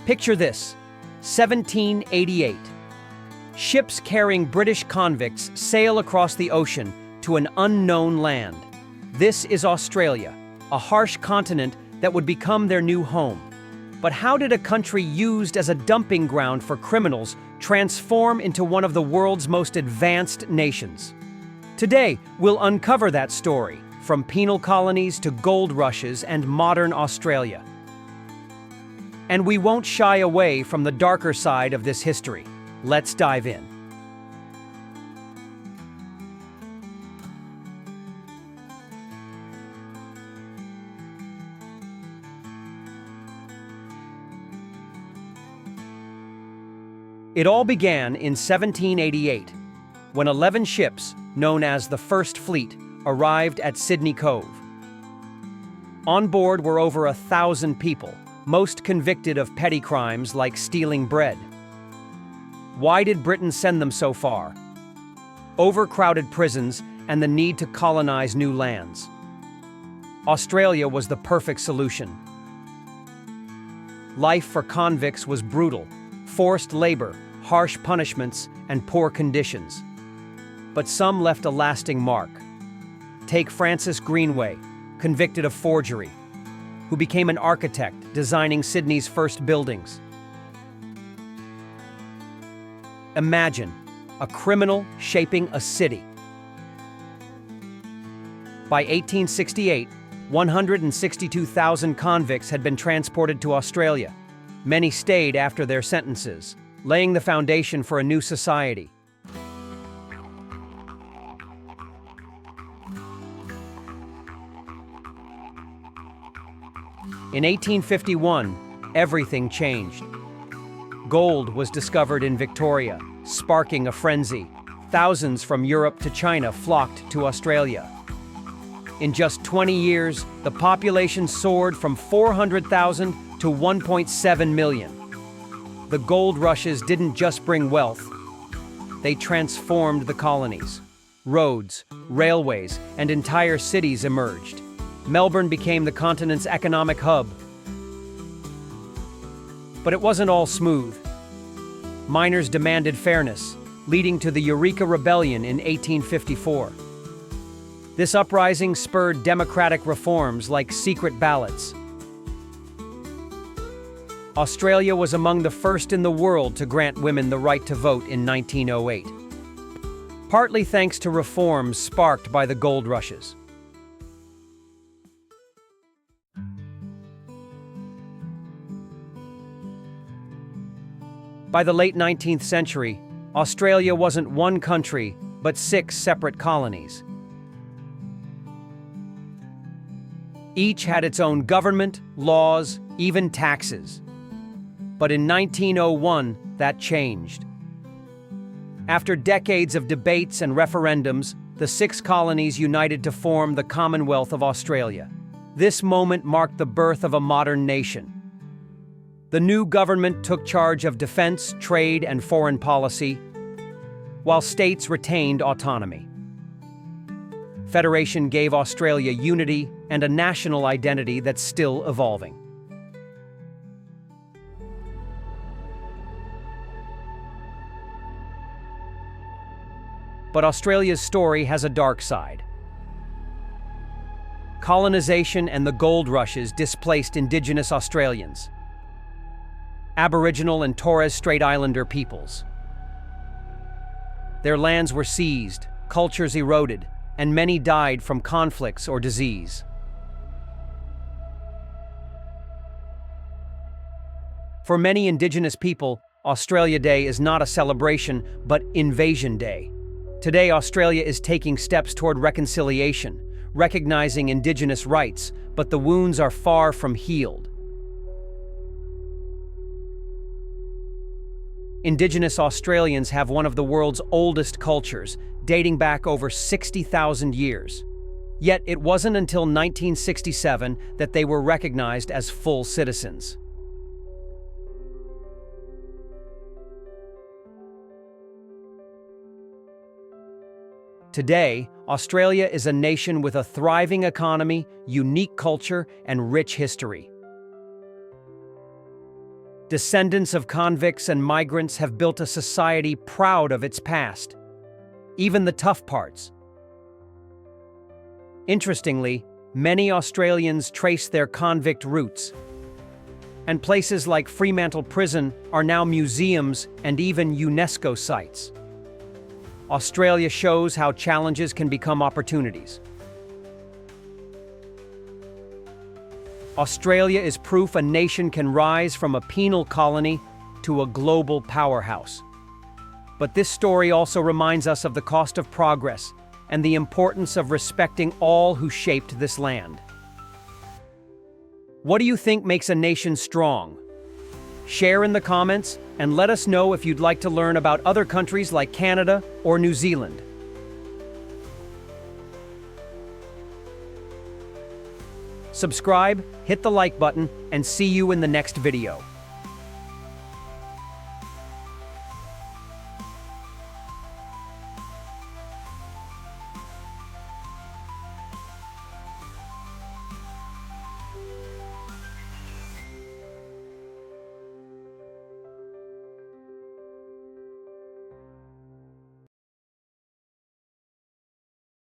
Picture this: 1788. Ships carrying British convicts sail across the ocean to an unknown land. This is Australia, a harsh continent that would become their new home. But how did a country used as a dumping ground for criminals transform into one of the world's most advanced nations? Today, we'll uncover that story, from penal colonies to gold rushes and modern Australia. And we won't shy away from the darker side of this history. Let's dive in. It all began in 1788, when 11 ships, known as the First Fleet, arrived at Sydney Cove. On board were over 1,000 people, most convicted of petty crimes like stealing bread. Why did Britain send them so far? Overcrowded prisons and the need to colonize new lands. Australia was the perfect solution. Life for convicts was brutal: forced labor, harsh punishments, and poor conditions. But some left a lasting mark. Take Francis Greenway, convicted of forgery, who became an architect designing Sydney's first buildings. Imagine a criminal shaping a city. By 1868, 162,000 convicts had been transported to Australia. Many stayed after their sentences, laying the foundation for a new society. In 1851, everything changed. Gold was discovered in Victoria, sparking a frenzy. Thousands from Europe to China flocked to Australia. In just 20 years, the population soared from 400,000 to 1.7 million. The gold rushes didn't just bring wealth, they transformed the colonies. Roads, railways, and entire cities emerged. Melbourne became the continent's economic hub. But it wasn't all smooth. Miners demanded fairness, leading to the Eureka Rebellion in 1854. This uprising spurred democratic reforms like secret ballots. Australia was among the first in the world to grant women the right to vote in 1908, partly thanks to reforms sparked by the gold rushes. By the late 19th century, Australia wasn't one country, but 6 separate colonies. Each had its own government, laws, even taxes. But in 1901, that changed. After decades of debates and referendums, the 6 colonies united to form the Commonwealth of Australia. This moment marked the birth of a modern nation. The new government took charge of defense, trade, and foreign policy, while states retained autonomy. Federation gave Australia unity and a national identity that's still evolving. But Australia's story has a dark side. Colonization and the gold rushes displaced Indigenous Australians, Aboriginal and Torres Strait Islander peoples. Their lands were seized, cultures eroded, and many died from conflicts or disease. For many Indigenous people, Australia Day is not a celebration, but Invasion Day. Today, Australia is taking steps toward reconciliation, recognizing Indigenous rights, but the wounds are far from healed. Indigenous Australians have one of the world's oldest cultures, dating back over 60,000 years. Yet it wasn't until 1967 that they were recognized as full citizens. Today, Australia is a nation with a thriving economy, unique culture, and rich history. Descendants of convicts and migrants have built a society proud of its past, even the tough parts. Interestingly, many Australians trace their convict roots, and places like Fremantle Prison are now museums and even UNESCO sites. Australia shows how challenges can become opportunities. Australia is proof a nation can rise from a penal colony to a global powerhouse. But this story also reminds us of the cost of progress and the importance of respecting all who shaped this land. What do you think makes a nation strong? Share in the comments and let us know if you'd like to learn about other countries like Canada or New Zealand. Subscribe, hit the like button, and see you in the next video.